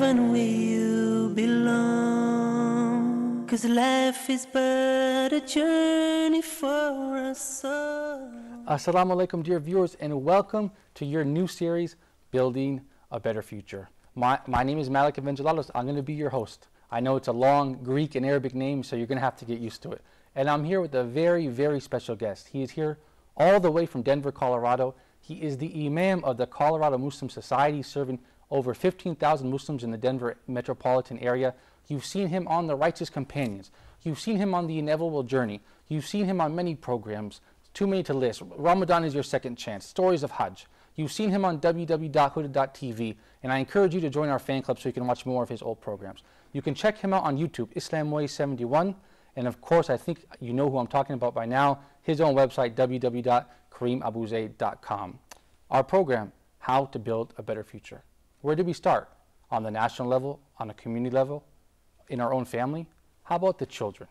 heaven where you belong. 'Cause life is but a journey for us all. Assalamu alaikum, dear viewers, and welcome to your new series, Building a Better Future. My name is Malik Evangelatos. I'm going to be your host. I know it's a long Greek and Arabic name, so you're going to have to get used to it. And I'm here with a very, very special guest. He is here all the way from Denver, Colorado. He is the Imam of the Colorado Muslim Society, serving over 15,000 Muslims in the Denver metropolitan area. You've seen him on The Righteous Companions. You've seen him on The Inevitable Journey. You've seen him on many programs, too many to list. Ramadan is Your Second Chance, Stories of Hajj. You've seen him on www.huda.tv, and I encourage you to join our fan club so you can watch more of his old programs. You can check him out on YouTube, Islamway71, and of course, I think you know who I'm talking about by now, his own website, www.karimabuzaid.com. Our program, How to Build a Better Future. Where did we start? On the national level, on a community level, in our own family? How about the children?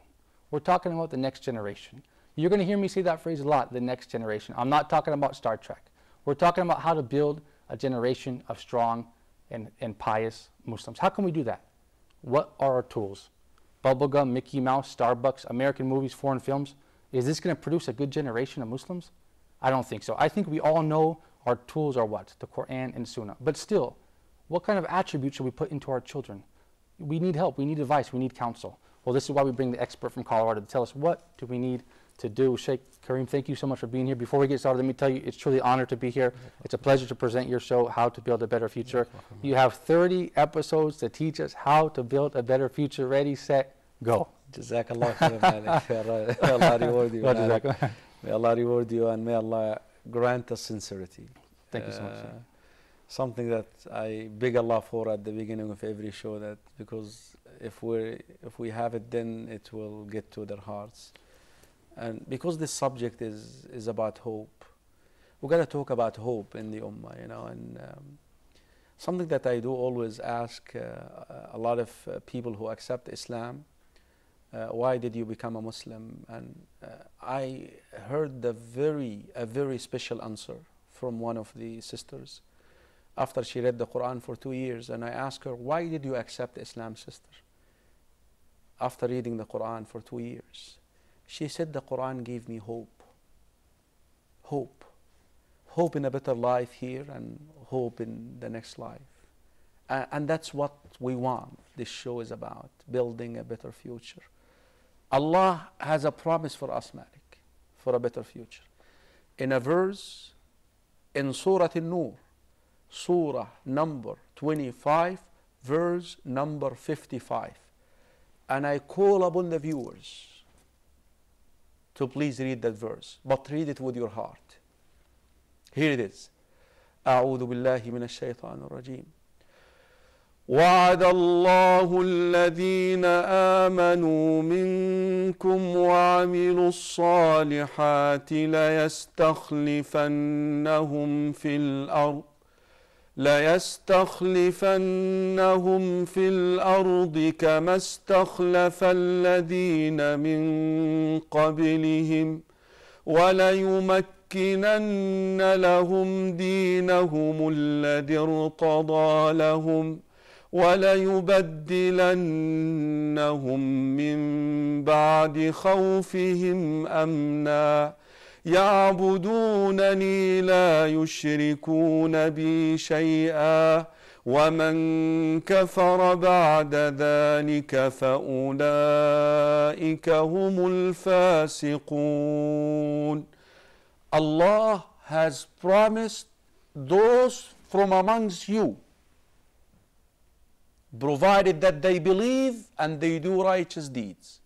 We're talking about the next generation. You're going to hear me say that phrase a lot, the next generation. I'm not talking about Star Trek. We're talking about how to build a generation of strong and pious Muslims. How can we do that? What are our tools? Bubblegum, Mickey Mouse, Starbucks, American movies, foreign films. Is this going to produce a good generation of Muslims? I don't think so. I think we all know our tools are what? The Quran and Sunnah. But still, what kind of attributes should we put into our children? We need help, we need advice, we need counsel. Well, this is why we bring the expert from Colorado to tell us what do we need to do. Sheikh Karim, thank you so much for being here. Before we get started, let me tell you, it's truly an honor to be here. It's a pleasure to present your show, How to Build a Better Future. You have 30 episodes to teach us how to build a better future. Ready, set, go. Jazakallah khair, Malik. May Allah reward you. May Allah reward you, and may Allah grant us sincerity. Thank you so much. Something that I beg Allah for at the beginning of every show, that because if we have it, then it will get to their hearts. And because this subject is about hope, we're going to talk about hope in the Ummah, and something that I do always ask a lot of people who accept Islam, why did you become a Muslim? And I heard a very special answer from one of the sisters after she read the Quran for 2 years, and I asked her, why did you accept Islam, sister, after reading the Quran for 2 years? She said, the Quran gave me hope. Hope in a better life here, and hope in the next life. And that's what we want. This show is about building a better future. Allah has a promise for us, Malik, for a better future. In a verse in Surah An-Nur, Surah number 25, verse number 55. And I call upon the viewers to please read that verse, but read it with your heart. Here it is. أعوذ بالله من الشيطان الرجيم. وعد الله الذين آمنوا منكم وعملوا الصالحات ليستخلفنهم في الأرض كما استخلف الذين من قبلهم وليمكنن لهم دينهم الذي ارتضى لهم وليبدلنهم من بعد خوفهم أمنا يعبدونني لا يشركون بي شيئا ومن كفر بعد ذلك فأولئك هم الفاسقون. Allah has promised those from amongst you, provided that they believe and they do righteous deeds,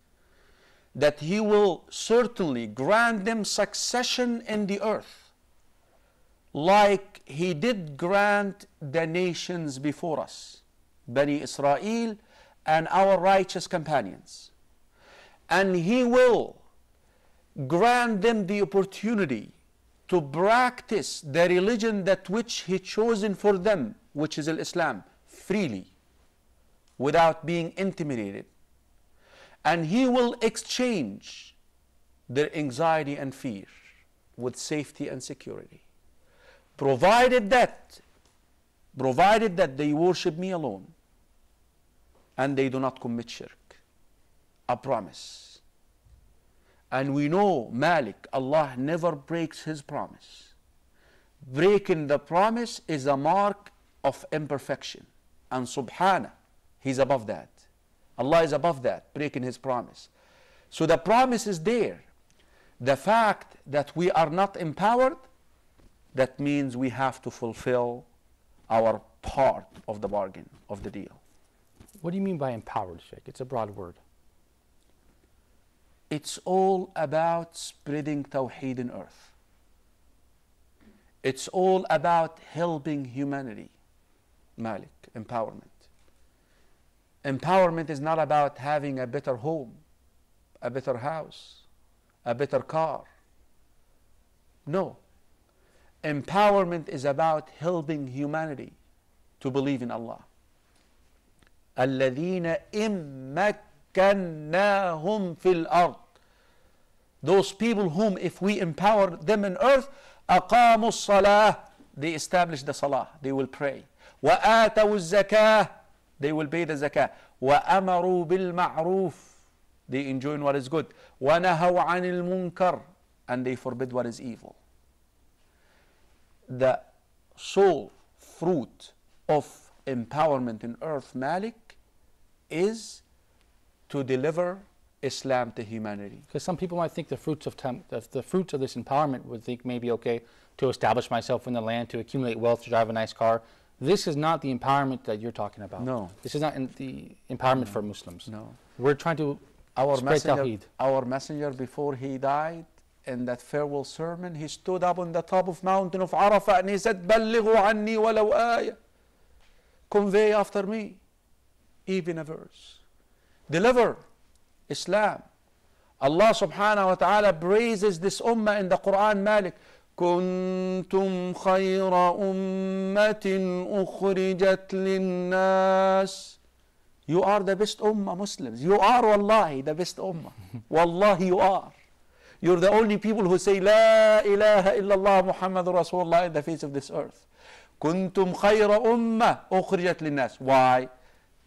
that He will certainly grant them succession in the earth, like He did grant the nations before us, Bani Israel and our righteous companions. And He will grant them the opportunity to practice the religion that which He chosen for them, which is Islam, freely, without being intimidated. And He will exchange their anxiety and fear with safety and security, provided that they worship me alone and they do not commit shirk. A promise. And we know Malik, Allah never breaks his promise. Breaking the promise is a mark of imperfection. And subhana, he's above that. Allah is above that, breaking his promise. So the promise is there. The fact that we are not empowered, that means we have to fulfill our part of the bargain, of the deal. What do you mean by empowered, Sheikh? It's a broad word. It's all about spreading Tawheed in earth. It's all about helping humanity. Malik, empowerment. Empowerment is not about having a better home, a better house, a better car. No. Empowerment is about helping humanity to believe in Allah. الَّذِينَ إِن مَكَّنَّاهُمْ فِي الْأَرْضِ. Those people whom if we empower them in earth, أَقَامُوا الصَّلَاةِ, they establish the salah, they will pray. وَآتَوُا الزَّكَاةِ, they will pay the zakah. وَأَمَرُوا بِالْمَعْرُوفِ, they enjoin what is good. وَنَهَوْا عَنِ الْمُنْكَرِ, and they forbid what is evil. The sole fruit of empowerment in earth, Malik, is to deliver Islam to humanity. Because some people might think the fruits of this empowerment would think maybe, okay, to establish myself in the land, to accumulate wealth, to drive a nice car. This is not the empowerment that you're talking about. No. This is not the empowerment for Muslims. No. We're trying to spread Tawheed. Our messenger, before he died, in that farewell sermon, he stood up on the top of mountain of Arafah and he said, بَلِّغُوا عَنِّي وَلَوْ آيَةً. Convey after me, even a verse. Deliver Islam. Allah subhanahu wa ta'ala praises this ummah in the Quran, Malik. كنتم خير أمة أخرجت للناس. You are the best ummah, Muslims. You are wallahi the best ummah. Wallahi you are. You're the only people who say La ilaha illallah Muhammadur Rasulullah in the face of this earth. كنتم خير أمة أخرجت للناس. Why?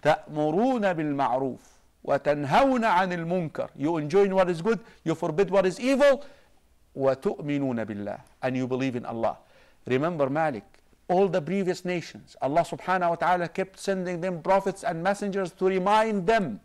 تأمرون بالمعروف وتنهون عن المنكر. You enjoin what is good, you forbid what is evil. وتؤمنون بالله, and you believe in Allah. Remember, Malik, all the previous nations, Allah subhanahu wa ta'ala kept sending them prophets and messengers to remind them.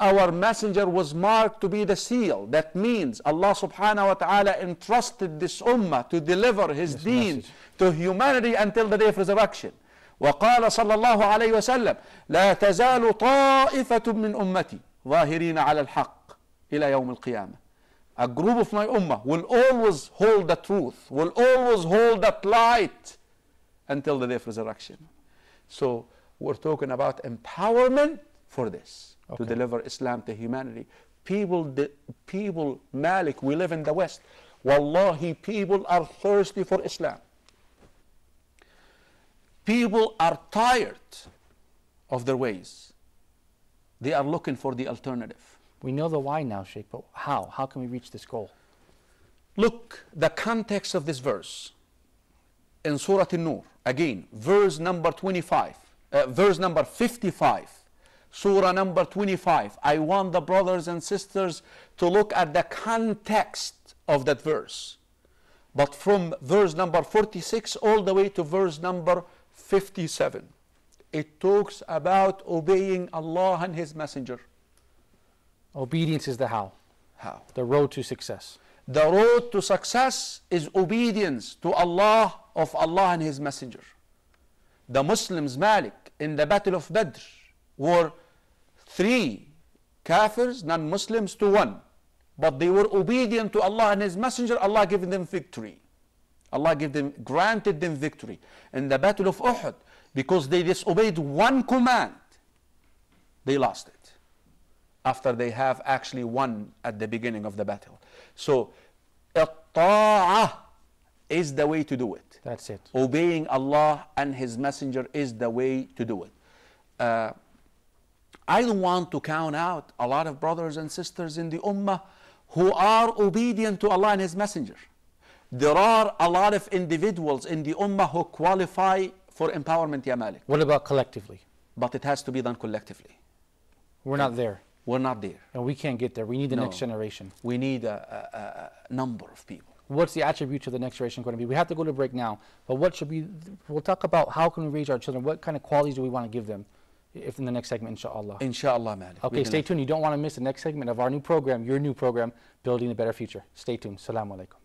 Our messenger was marked to be the seal. That means Allah subhanahu wa ta'ala entrusted this ummah to deliver his deen to humanity until the day of resurrection. وقال صلى الله عليه وسلم لا تزال طائفة من أمتي ظاهرين على الحق إلى يوم القيامة. A group of my ummah will always hold the truth, will always hold that light until the day of resurrection. So we're talking about empowerment for this, to deliver Islam to humanity. People, Malik, we live in the West. Wallahi, people are thirsty for Islam. People are tired of their ways. They are looking for the alternative. We know the why now, Sheikh, but how? How can we reach this goal? Look, the context of this verse in Surah An-Nur, again, verse number 55. Surah number 25. I want the brothers and sisters to look at the context of that verse. But from verse number 46 all the way to verse number 57, it talks about obeying Allah and His Messenger. Obedience is the how. How? The road to success. The road to success is obedience to Allah, of Allah and His Messenger. The Muslims, Malik, in the Battle of Badr, were 3 Kafirs, non-Muslims, to 1. But they were obedient to Allah and His Messenger. Allah gave them victory. Allah granted them victory. In the Battle of Uhud, because they disobeyed one command, they lost it, after they have actually won at the beginning of the battle. So, الطاعة is the way to do it. That's it. Obeying Allah and His Messenger is the way to do it. I don't want to count out a lot of brothers and sisters in the Ummah who are obedient to Allah and His Messenger. There are a lot of individuals in the Ummah who qualify for empowerment, Ya Malik. What about collectively? But it has to be done collectively. We're not there. We're not there. And we can't get there. We need the next generation. We need a number of people. What's the attribute of the next generation going to be? We have to go to break now, but what should be, we'll talk about how can we raise our children, what kind of qualities do we want to give them if in the next segment, inshallah. Inshallah, Malik. Okay, stay tuned. You don't want to miss the next segment of our new program, your new program, Building a Better Future. Stay tuned. Assalamu alaikum.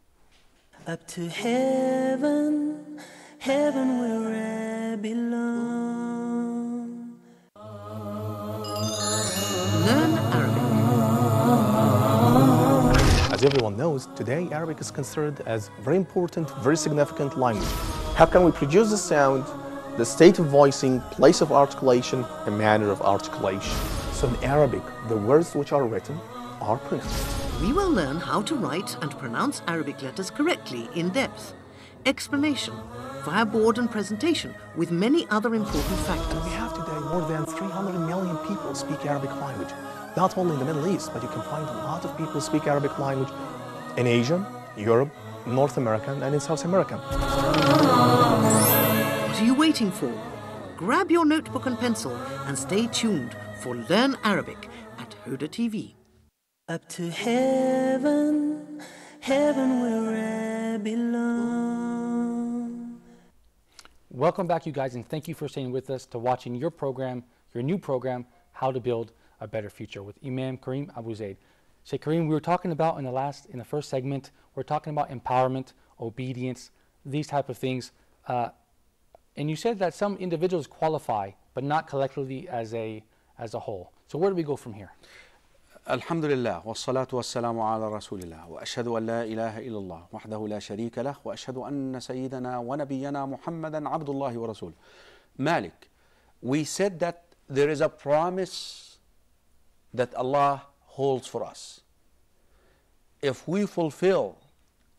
Up to heaven, heaven where I belong. Learn Arabic. As everyone knows, today Arabic is considered as very important, very significant language. How can we produce the sound, the state of voicing, place of articulation, and manner of articulation? So in Arabic, the words which are written are pronounced. We will learn how to write and pronounce Arabic letters correctly in depth. Explanation via board and presentation with many other important factors. We have today more than 300 million people speak Arabic language. Not only in the Middle East, but you can find a lot of people speak Arabic language in Asia, Europe, North America, and in South America. What are you waiting for? Grab your notebook and pencil and stay tuned for Learn Arabic at Huda TV. Up to heaven, heaven where I belong. Welcome back, you guys, and thank you for staying with us to watching your program, your new program, How to Build a Better Future with Imam Karim Abu Zaid. Sheikh Karim, we were talking about in the first segment, we're talking about empowerment, obedience, these type of things. And you said that some individuals qualify, but not collectively as a whole. So where do we go from here? Alhamdulillah, wassalatu wassalamu ala rasulillah, wa ashhadu an la ilaha illallah, wahdahu la sharika lah, wa ashhadu anna sayyidana wa nabiyyana Muhammadan abdullahi wa rasul. Malik, we said that there is a promise that Allah holds for us. If we fulfill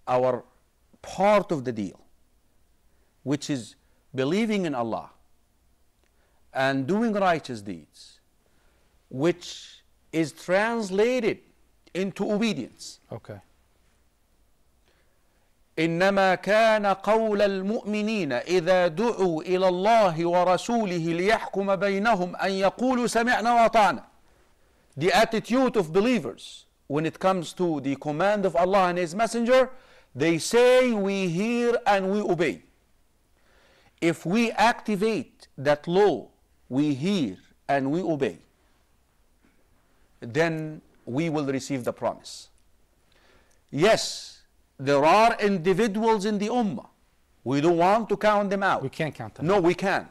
our part of the deal, which is believing in Allah and doing righteous deeds, which is translated into obedience. Okay. إنما كان قول المؤمنين إذا دعوا إلى الله ورسوله ليحكم بينهم أن يقولوا سمعنا وأطعنا. The attitude of believers when it comes to the command of Allah and His Messenger, they say we hear and we obey. If we activate that law, we hear and we obey, then we will receive the promise. Yes, there are individuals in the Ummah. We don't want to count them out. We can't count them. No, we can't.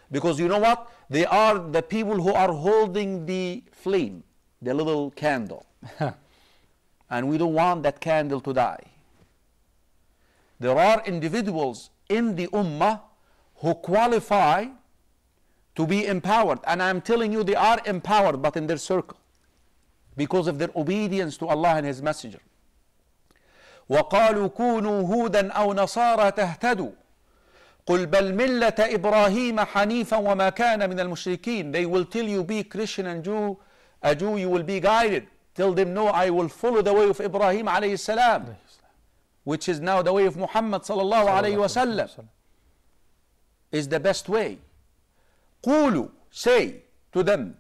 Because you know what? They are the people who are holding the flame, the little candle. And we don't want that candle to die. There are individuals in the Ummah who qualify to be empowered. And I'm telling you, they are empowered, but in their circle, because of their obedience to Allah and His Messenger. وَقَالُوا كُونُوا هُودًا أَوْ نَصَارَى تَهْتَدُوا قُلْ بَلْ مِلَّةَ إِبْرَاهِيمَ حَنِيفًا وَمَا كَانَ مِنَ الْمُشْرِكِينَ. They will tell you, be Christian and a Jew, you will be guided. Tell them, no, I will follow the way of Ibrahim alayhi salam, which is now the way of Muhammad sallallahu alayhi wa sallam, is the best way. قُولُوا, say to them,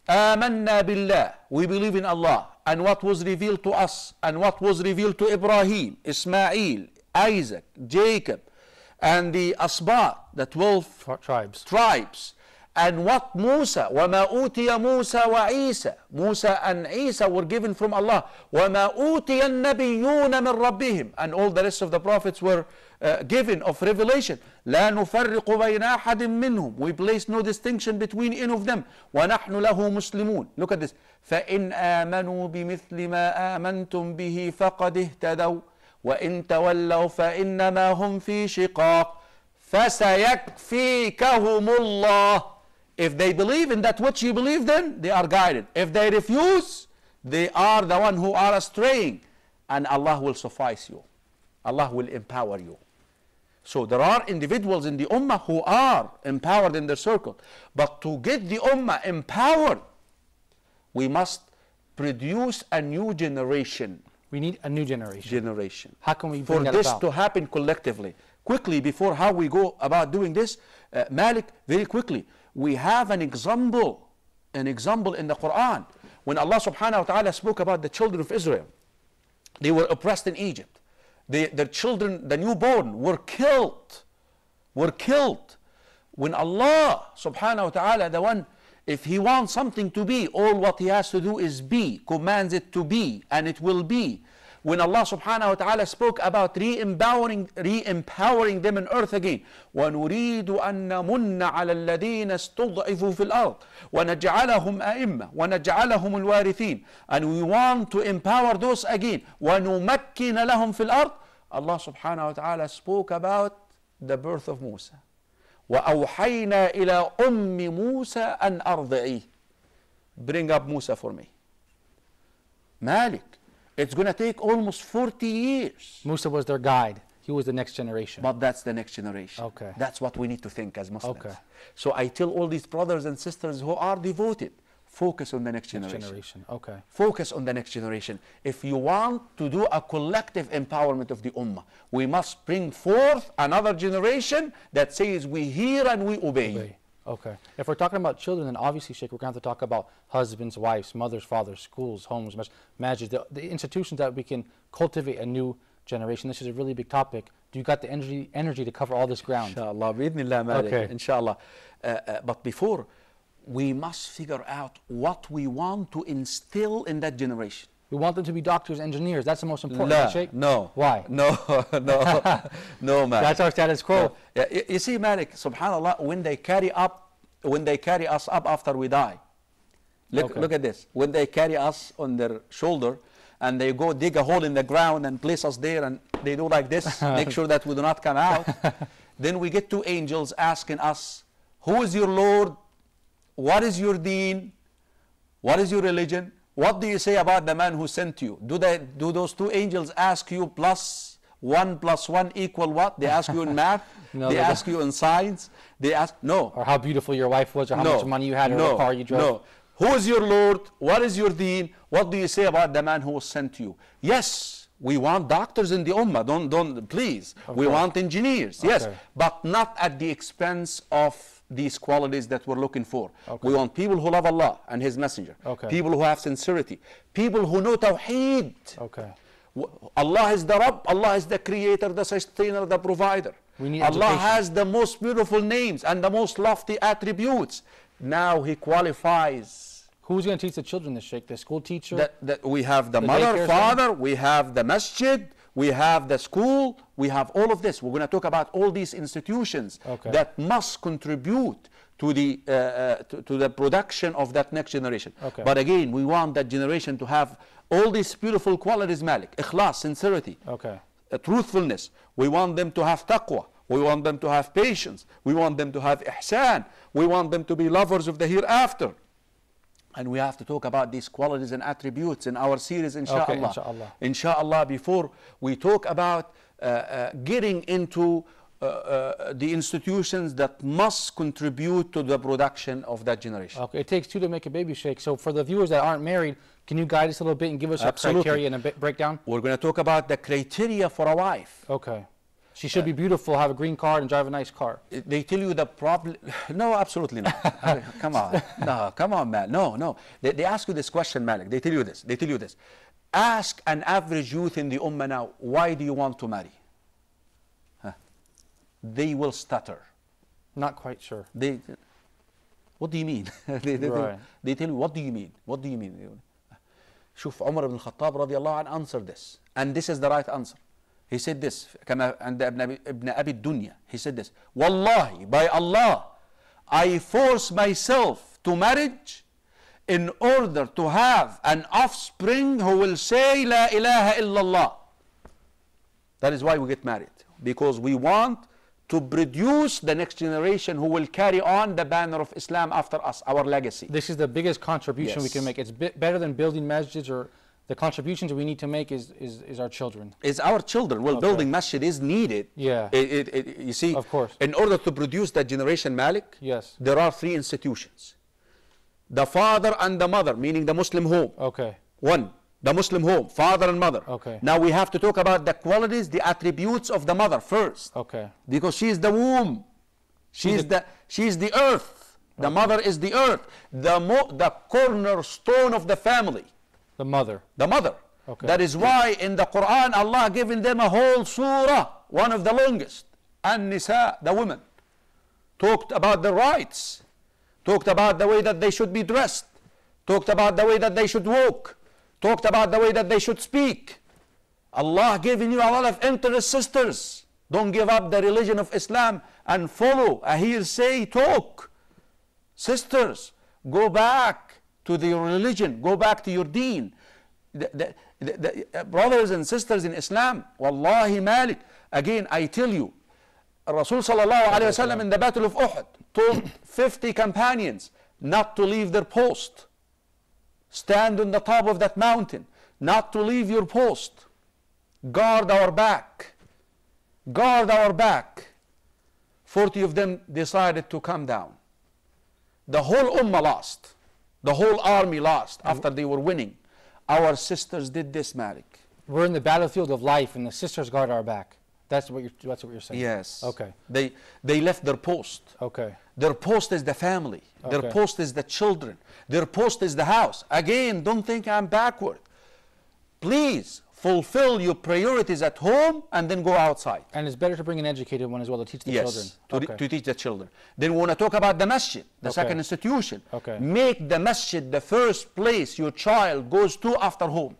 آمنا بالله, we believe in Allah and what was revealed to us and what was revealed to Ibrahim, Ismail, Isaac, Jacob, and the Asbat, the 12 tribes, and what Musa, وَمَا أُوتِيَ مُوسَى وَعِيسَى, Musa and Isa were given from Allah, وَمَا أُوتِيَ النَّبِيُّونَ مِنْ رَبِّهِمْ, and all the rest of the prophets were given of revelation. لا نفرق بين أحد منهم, we place no distinction between any of them. ونحن له مسلمون. Look at this. فإن آمنوا بمثل ما آمنتم به فقد اهتدوا وإن تولوا فإنما هم في شقاق فسيكفيكهم الله. If they believe in that which you believe in, they are guided. If they refuse, they are the one who are straying, and Allah will suffice you. Allah will empower you. So there are individuals in the Ummah who are empowered in their circle. But to get the Ummah empowered, we must produce a new generation. We need a new generation. How can we bring for that this about? to happen collectively? Quickly, before how we go about doing this, Malik, very quickly, we have an example an example in the Quran. When Allah subhanahu wa ta'ala spoke about the children of Israel, they were oppressed in Egypt. Their children, the newborn, were killed. When Allah subhanahu wa ta'ala, the one, if He wants something to be, all what He has to do is be, commands it to be, and it will be. When Allah subhanahu wa ta'ala spoke about re-empowering them in earth again, وَنُرِيدُ أَن نَمُنَّ عَلَى الَّذِينَ اسْتُضْعِفُوا فِي الْأَرْضِ وَنَجْعَلَهُمْ أَئِمَّةً وَنَجْعَلَهُمُ الْوَارِثِينَ, and we want to empower those again. وَنُمَكِّنَ لَهُمْ فِي الْأَرْضِ. Allah subhanahu wa ta'ala spoke about the birth of Musa. وَأَوْحَيْنَا إِلَىٰ أُمِّ مُوسَى أَنْ أَرْضِعِيهِ. Bring up Musa for me. Malik, it's going to take almost 40 years. Musa was their guide. He was the next generation. But that's the next generation. Okay. That's what we need to think as Muslims. Okay. So I tell all these brothers and sisters who are devoted, focus on the next generation. Okay. Focus on the next generation. If you want to do a collective empowerment of the Ummah, we must bring forth another generation that says we hear and we obey. Okay. If we're talking about children, then obviously, Sheikh, we're going to have to talk about husbands, wives, mothers, fathers, schools, homes, masjids, the institutions that we can cultivate a new generation. This is a really big topic. Do you got the energy to cover all this ground? Inshallah, bi'idhnillah, Malik. Okay. Inshallah. But before, we must figure out what we want to instill in that generation. We want them to be doctors, engineers. That's the most important, Sheikh? No. Why? No, no, Malik. That's our status quo. No. You see, Malik, subhanAllah, when they carry us up after we die, look at this. When they carry us on their shoulder and they go dig a hole in the ground and place us there and they do like this, make sure that we do not come out, then we get two angels asking us, who is your Lord? What is your deen? What is your religion? What do you say about the man who sent you? Do those two angels ask you plus 1 + 1 = what? They ask you in math? No, they ask you in science? They ask, no. Or how beautiful your wife was, or how much money you had, or what car you drove? No. Who is your Lord? What is your deen? What do you say about the man who was sent to you? Yes, we want doctors in the Ummah. Don't please. We want engineers. Yes, but not at the expense of these qualities that we're looking for. We want people who love Allah and His Messenger. People who have sincerity. People who know Tawheed. Allah is the Rabb. Allah is the Creator, the Sustainer, the Provider. Allah has the most beautiful names and the most lofty attributes. Now He qualifies. Who's going to teach the children this, Sheikh? The school teacher? We have the mother, father, we have the masjid, we have the school, we have all of this. We're going to talk about all these institutions that must contribute to the production of that next generation. But again, we want that generation to have all these beautiful qualities, Malik. Ikhlas, sincerity, truthfulness. We want them to have taqwa. We want them to have patience. We want them to have ihsan. We want them to be lovers of the hereafter. And we have to talk about these qualities and attributes in our series, inshallah. Inshallah, before we talk about getting into the institutions that must contribute to the production of that generation. It takes two to make a baby, Sheikh. So for the viewers that aren't married, can you guide us a little bit and give us a criteria and a breakdown? We're going to talk about the criteria for a wife. She should be beautiful, have a green card, and drive a nice car. They tell you the problem. No, absolutely not. Come on. No, come on, man. No. They ask you this question, Malik. They tell you this. Ask an average youth in the Ummah now, why do you want to marry? They will stutter. Not quite sure. What do you mean? They tell you, what do you mean? What do you mean? Shuf Umar ibn Khattab radiallahu anh answered this. And this is the right answer. He said this, كما عند ابن أبي الدنيا. He said this, Wallahi, by Allah, I force myself to marriage in order to have an offspring who will say La ilaha illallah. That is why we get married, because we want to produce the next generation who will carry on the banner of Islam after us, our legacy. This is the biggest contribution we can make. It's better than building masjids, or the contributions we need to make is our children. Is our children. Well, building masjid is needed. You see, of course, in order to produce that generation, Malik, there are 3 institutions. The father and the mother, meaning the Muslim home. One, the Muslim home, father and mother. Now we have to talk about the qualities, the attributes of the mother first. Because she is the womb. She is the earth. The mother is the earth, the cornerstone of the family. The mother. The mother. Okay. That is why in the Quran Allah given them a whole surah, one of the longest. An-Nisa, the women. Talked about the rights. Talked about the way that they should be dressed. Talked about the way that they should walk. Talked about the way that they should speak. Allah giving you a lot of interest, sisters. Don't give up the religion of Islam and follow a hearsay talk. Sisters, go back to your religion. Go back to your deen. The brothers and sisters in Islam, Wallahi Malik, again I tell you, Rasul sallallahu alayhi wasallam in the battle of Uhud told 50 companions not to leave their post. Stand on the top of that mountain, not to leave your post. Guard our back. Guard our back. 40 of them decided to come down. The whole ummah lost. The whole army lost after they were winning. Our sisters did this, Malik. We're in the battlefield of life and the sisters guard our back. That's what you're saying? Yes. Okay. They left their post. Okay. Their post is the family. Okay. Their post is the children. Their post is the house. Again, don't think I'm backward. Please fulfill your priorities at home and then go outside. And it's better to bring an educated one as well to teach the children. Yes, to teach the children. Then we want to talk about the masjid, the second institution. Okay. Make the masjid the first place your child goes to after home.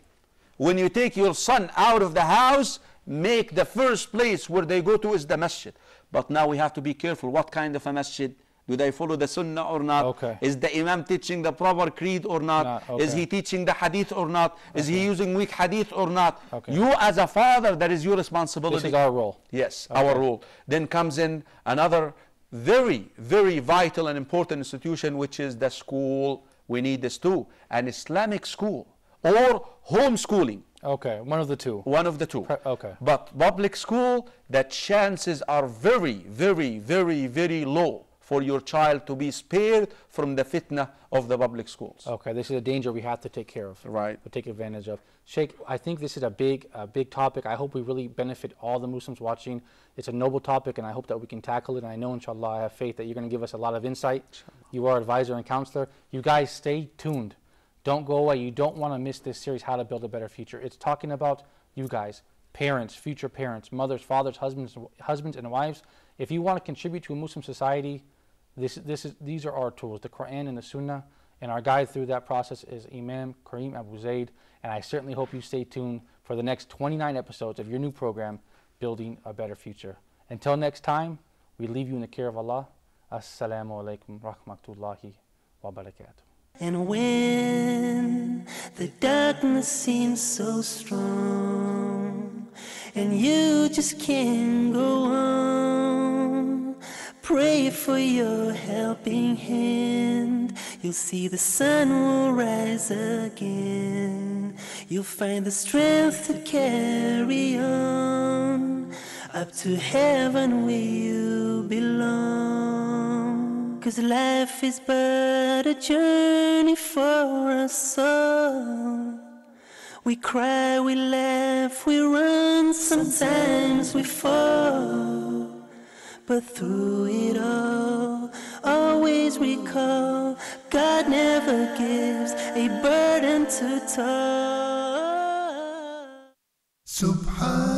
When you take your son out of the house, make the first place where they go to is the masjid. But now we have to be careful. What kind of a masjid? Do they follow the sunnah or not? Okay. Is the imam teaching the proper creed or not? Okay. Is he teaching the hadith or not? Is he using weak hadith or not? Okay. You as a father, that is your responsibility. This is our role. Yes, our role. Then comes in another very, very vital and important institution, which is the school. We need this too. An Islamic school or homeschooling. Okay, one of the two. One of the two. Okay. But public school, the chances are very, very, very, very low for your child to be spared from the fitna of the public schools. Okay, this is a danger we have to take care of. Right. To take advantage of. Sheikh, I think this is a big topic. I hope we really benefit all the Muslims watching. It's a noble topic and I hope that we can tackle it. And I know, inshallah, I have faith that you're going to give us a lot of insight. Inshallah. You are advisor and counselor. You guys stay tuned. Don't go away. You don't want to miss this series, How to Build a Better Future. It's talking about you guys, parents, future parents, mothers, fathers, husbands and wives. If you want to contribute to a Muslim society, these are our tools, the Quran and the Sunnah, and our guide through that process is Imam Karim Abu Zaid, and I certainly hope you stay tuned for the next 29 episodes of your new program, Building a Better Future. Until next time, we leave you in the care of Allah. Assalamu alaikum rahmatullahi wa barakatuh. And when the darkness seems so strong and you just can't go on, pray for your helping hand. You'll see the sun will rise again. You'll find the strength to carry on up to heaven where you belong. 'Cause life is but a journey for us all. We cry, we laugh, we run, sometimes we fall. But through it all, always recall, God never gives a burden to toss. Subhan